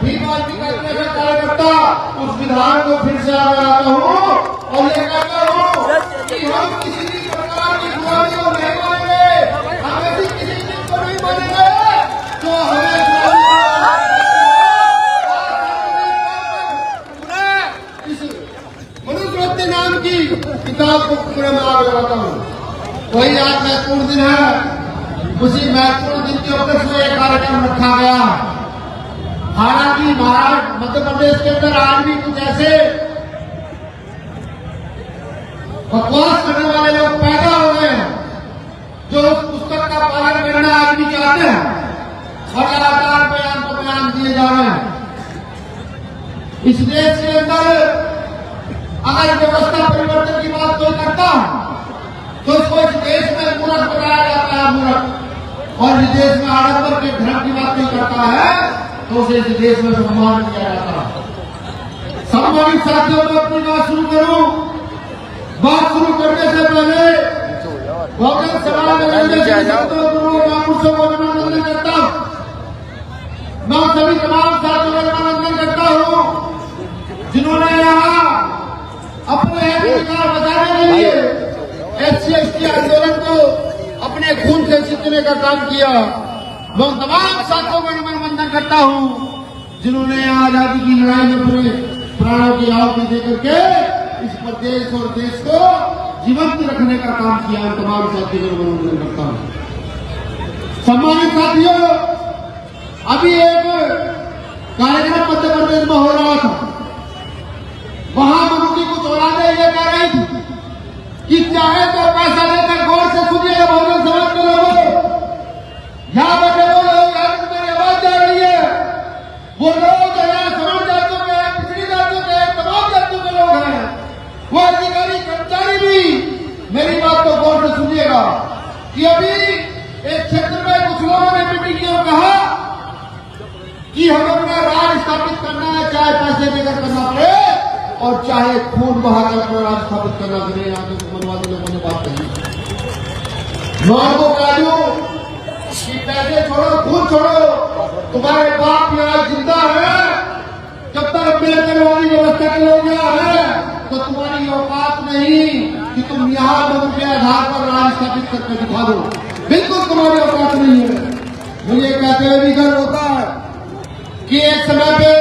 भीम आदमी का कार्यकर्ता उस विधान को फिर से आता हूँ और ये कहता हूँ कि हम किसी भी प्रकार की बुराई को नहीं मानेंगे, हम ऐसी किसी चीज को नहीं मानेंगे जो हमें इस मनुस्मृति नाम की किताब को पूरे में आगे लगाता हूँ। वही आज महत्वपूर्ण दिन है, उसी महत्वपूर्ण दिन के उपलक्ष्य में कार्यक्रम रखा गया। हालांकि महाराष्ट्र मध्य प्रदेश के अंदर आज भी कुछ ऐसे बकवास करने वाले लोग पैदा हो गए हैं जो उस पुस्तक का पालन करना आज भी चाहते हैं और लगातार बयान पर बयान दिए जा रहे हैं। इस देश के अंदर अगर व्यवस्था परिवर्तन की बात कोई करता है तो इसको इस देश में मूर्ख बनाया जाता है, मूर्ख। और इस देश में आडंबर के धर्म की बात नहीं करता है तो उसे इस देश में सम्मान किया जाता है। सम्मानित साथियों, मैं अपनी बात शुरू करूं। बात शुरू करने से पहले बहुजन समाज महापुरुषों को अभिनंदन करता हूं। मैं सभी तमाम साथियों को अभिनंदन करता हूं जिन्होंने यहाँ अपने अधिकार बचाने के लिए SC/ST आंदोलन को अपने खून से जीतने का काम किया। मैं तमाम साथियों को अभिनंदन करता हूं जिन्होंने आजादी की लड़ाई में अपने प्राणों की आहुति देकर के इस प्रदेश और देश को जीवंत रखने का काम किया। उन तमाम साथियों को अभिनंदन करता हूं। सम्मानित साथियों, अभी एक कार्यक्रम मध्य प्रदेश में हो रहा था। वहां मनुष्य कुछ औलादे ये कह रही थी कि चाहे तो पैसा लेकर गौर से सुनिए बहुजन समाज के लोगों, यहाँ बैठे वो लोग मेरी आवाज जा रही है, वो लोग यहाँ समाज जातियों के, पिछड़ी जातियों के, तमाम जातियों के लोग हैं, वो अधिकारी कर्मचारी भी मेरी बात को गौर से सुनिएगा कि अभी एक क्षेत्र में कुछ लोगों ने मीटिंग की और कहा कि हमें अपना राज स्थापित करना है, चाहे पैसे देकर करना पड़े और चाहे खून बहाकर अपना राज स्थापित करना पड़े। यहाँ के मनवादी लोगों ने बात कही। मैं को कह दूं कि पैसे छोड़ो, खून छोड़ो, तुम्हारे बाप यहाँ जिंदा है, जब तक अम्बेडकर वाली व्यवस्था के लोग यहाँ है तो तुम्हारी औकात नहीं कि तुम यहाँ लोगों के आधार पर राज स्थापित करके दिखा दो। बिल्कुल तुम्हारी औकात नहीं है। मुझे कहते हुए भी गर्व होता है कि एक समय पे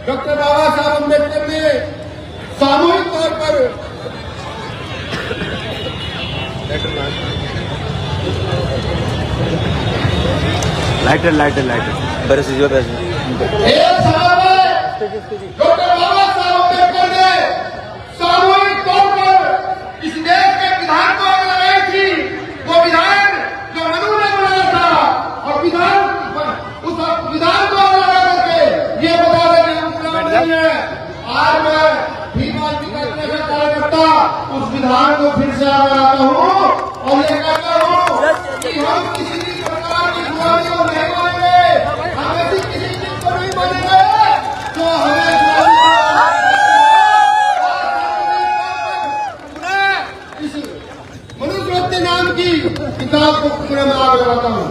डॉक्टर बाबा साहब अम्बेडकर ने सामूहिक तौर पर लाइटर बरस जो एक समय पे डॉक्टर बाबा साहब अम्बेडकर ने सामूहिक तौर पर इस देश के विधान को अगर लगाई थी, वो विधान जो मनु ने बनाया था और उस विधान को लगा करके ये बता रहे हम गुलाम नहीं है। आज मैं भीम आदमी का कार्यकर्ता उस विधान को फिर से आगे आता हूँ और ये कहता हूँ कि हम किसी भी प्रकार की बुराई को नहीं मानेंगे, हम ऐसी किसी चीज को नहीं मानेंगे जो हमें इस मनुस्मृति नाम की किताब को पूरे में आगे लगाता हूँ।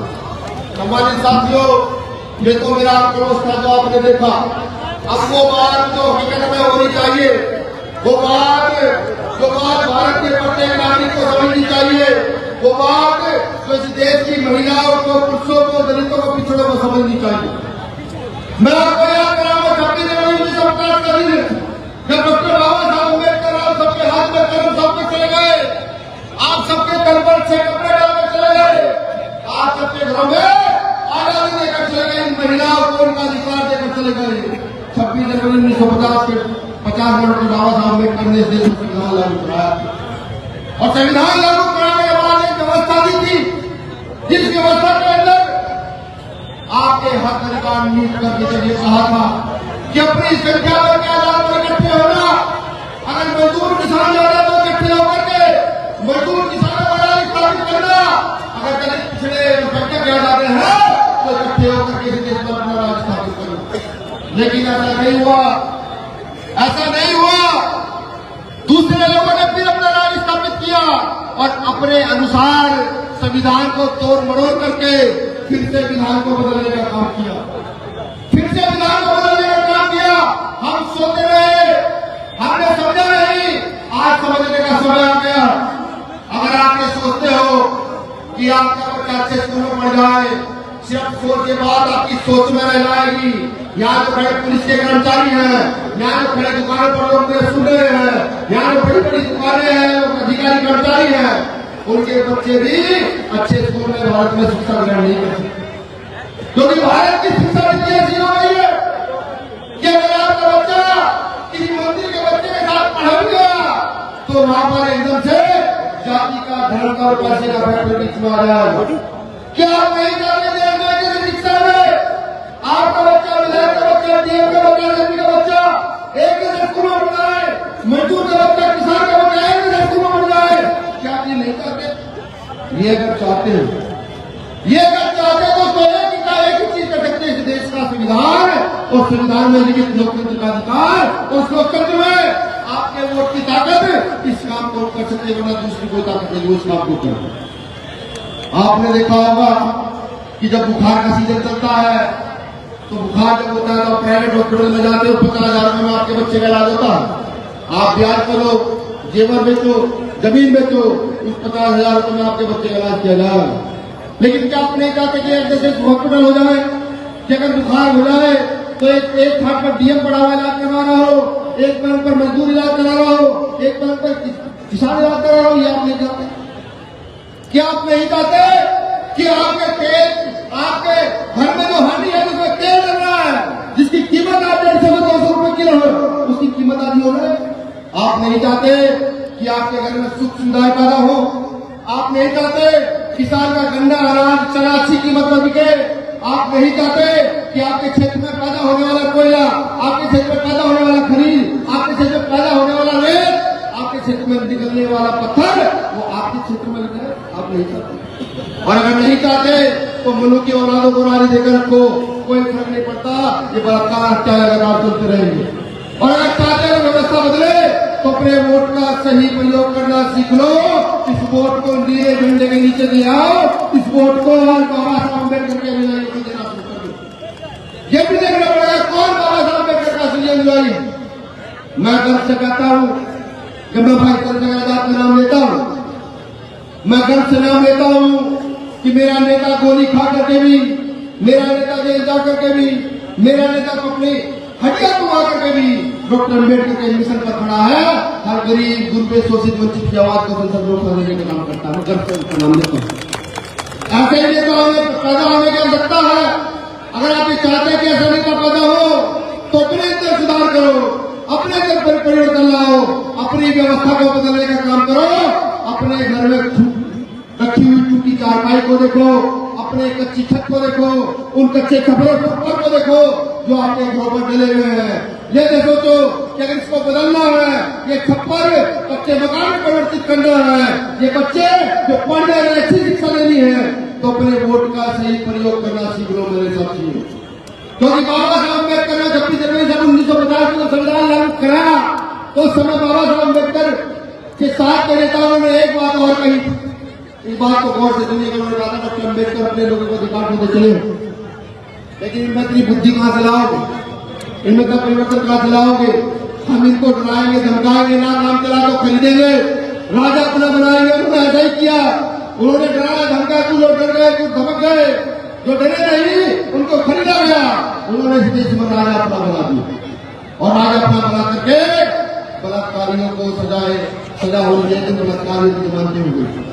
हमारे साथियों, ये तो मेरा आक्रोश था जो आपने देखा। अब वो बात जो हकीकत में होनी चाहिए, वो बात जो बात भारत के प्रत्येक नागरिक को समझनी चाहिए, वो बात जो इस देश की महिलाओं को, पुरुषों को, दलितों को, पिछड़ों को समझनी चाहिए। मैं आपको याद कराऊंगा 26 जनवरी 1950 का दिन जब डॉक्टर बाबा साहब अम्बेडकर आप सबके हाथ में कलम सबके चले गए, आप सबके कल पर से कपड़े डालकर चले गए, आप सबके घरों में आजादी देकर चले गए, इन महिलाओं को उनका अधिकार देकर चले गए। 26 जनवरी 1950 के 50 वर्ष के बाबा साहब अम्बेडकर ने इस देश में संविधान लागू कराया और संविधान लागू कराने के बाद एक व्यवस्था दी थी जिस व्यवस्था के अंदर आपके हक अधिकार नीट करके जरिए कहा था कि अपनी संख्या के आधार पर इकट्ठे होना। अगर मजदूर किसान ज्यादा तो इकट्ठे होकर के मजदूर किसानों का राज स्थापित करना, अगर दलित पिछड़े इकट्ठे किया जाते हैं तो इकट्ठे होकर के देश में अपना राज स्थापित करो। लेकिन ऐसा नहीं हुआ, ऐसा नहीं हुआ। दूसरे लोगों ने फिर अपना राज स्थापित किया और अपने अनुसार संविधान को तोड़ मरोड़ करके फिर से विधान को बदलने का काम किया, फिर से विधान को समझने का समय आ गया। अगर आप ये सोचते हो कि आपका बच्चा अच्छे स्कूल में पढ़ जाए, सिर्फ सोच के बाद आपकी सोच में रह जाएगी। यहाँ तो खड़े पुलिस के कर्मचारी हैं, यहाँ तो खड़े दुकानों पर लोग मेरे सुन रहे हैं, यहाँ तो बड़ी बड़ी दुकानें हैं, अधिकारी कर्मचारी हैं, उनके बच्चे भी अच्छे स्कूल में भारत में शिक्षा ग्रहण नहीं कर सकते, क्योंकि भारत की शिक्षा नीति ऐसी हो गई है कि अगर आपका बच्चा किसी मंदिर के बच्चे के साथ पढ़ गया तो वहां पर एकदम से जाति का, धर्म का और पैसे का फैक्टर बीच में आ जाएगा। क्या आप नहीं जानते देश शिक्षा में आपका बच्चा, विधायक का बच्चा, डीएम का बच्चा, एमपी का बच्चा एक जैसे स्कूल में पढ़ जाए, मजदूर का बच्चा, किसान का बच्चा एक जैसे स्कूल में पढ़ जाए? क्या आप ये नहीं चाहते? ये अगर चाहते हो, ये अगर चाहते हो तो एक ही चीज कर सकते हैं, इस देश का संविधान और संविधान में लिखित लोकतंत्र का अधिकार, उस लोकतंत्र में आपके वोट की ताकत इस काम को कर सकते, वरना दूसरी कोई ताकत नहीं उस काम को कर। आपने देखा होगा कि जब बुखार का सीजन चलता है तो बुखार जब होता है तो प्राइवेट हॉस्पिटल में जाते हो, 50,000 में आपके बच्चे का इलाज होता है। आप ब्याज करो, जेवर बेचो, जमीन बेचो, उस 50,000 रुपये में आपके बच्चे का इलाज किया जाएगा। लेकिन क्या आप नहीं चाहते कि एक जैसे हॉस्पिटल हो जाए कि अगर बुखार हो जाए तो एक खाट पर डीएम पड़ा हुआ इलाज करवा रहा हो, एक पलंग पर मजदूर इलाज करा रहा हो, एक पलंग पर किसान इलाज करा रहा हो? ये आप नहीं चाहते? क्या आप नहीं चाहते कि आपके तेल, आपके घर में जो हानि है उसमें तेल चल रहा है जिसकी कीमत आप 150 से 200 रुपए किलो है, उसकी कीमत आधी हो रही है? आप नहीं चाहते कि आपके घर में सुख सुविधाएं पैदा हो? आप नहीं चाहते किसान का गन्ना, अनाज, चना अच्छी कीमत पर बिके? आप नहीं चाहते कि आपके क्षेत्र में पैदा होने वाला कोयला, आपके क्षेत्र में पैदा होने वाला खनिज, आपके क्षेत्र में पैदा होने वाला रेत, आपके क्षेत्र में निकलने वाला पत्थर वो आपके क्षेत्र में निकले? आप नहीं चाहते। और अगर नहीं चाहते तो मुल्क की औलादों को नारी देकर रखो, कोई फर्क नहीं पड़ता, ये बलात्कार हत्या लगातार चलते रहेंगे। और अगर चाहते हैं व्यवस्था बदले तो अपने वोट का सही प्रयोग करना सीख लो। इस वोट को नीले झंडे के नीचे दे आओ, इस वोट को बाबा साहब अम्बेडकर के अनुयायी को देना शुरू कर दो। ये भी देखना पड़ेगा कौन बाबा साहब अम्बेडकर का असली अनुयायी। मैं गर्व से कहता हूं, जब मैं भाई चंद्रशेखर आजाद का नाम लेता हूं, मैं गर्व से नाम लेता हूं कि मेरा नेता गोली खा करके भी, मेरा नेता जेल जा करके भी, मेरा नेता को अपनी हड्डियां दुआ करके भी डॉक्टर अम्बेडकर के मिशन पर खड़ा है। हर गरीब, गुरबे, शोषित, वंचित की आवाज को संसद लोकसभा देने का काम करता है। गर्व से उसका नाम लेता हूं। ऐसे ही नेता पैदा होने की आवश्यकता है। अगर आप ये चाहते हैं कि ऐसा नेता पैदा हो तो अपने अंदर सुधार करो, अपने अंदर परिवर्तन लाओ, अपनी व्यवस्था को बदलने का काम करो। अपने घर में रखी हुई टूटी चारपाई को देखो, अपने कच्ची छत को देखो, उन कच्चे कपड़ों को देखो जो आपके घरों पर डले हुए हैं। ये देखो तो कि अगर इसको बदलना है, ये छप्पर कच्चे मकान में परिवर्तित करना है, ये बच्चे जो पढ़ने रहे अच्छी शिक्षा देनी है, तो अपने वोट का सही प्रयोग करना सीख लो मेरे साथियों। क्योंकि बाबा साहब अम्बेडकर ने 26 जनवरी 1950 को संविधान लागू कराया तो उस समय बाबा साहब अम्बेडकर के साथ के नेताओं ने एक बात और कही। इस बात को गौर से सुनिए। कहा था डॉक्टर अम्बेडकर अपने लोगों को अधिकार देते चले, लेकिन इनमें इतनी बुद्धि कहां से लाओगे, इनमें का परिवर्तन कहां से लाओगे? हम इनको डराएंगे, धमकाएंगे, नाम चला तो खरीदेंगे, राजा अपना बनाएंगे। उन्होंने ऐसा ही किया, उन्होंने डराया, धमकाया, कुछ लोग डर गए, कुछ धमक गए, जो डरे नहीं उनको खरीदा गया। उन्होंने इस देश में राजा अपना बना दिया और राजा अपना बना करके बलात्कारियों को सजा होनी चाहिए, बलात्कारियों की मानते हुए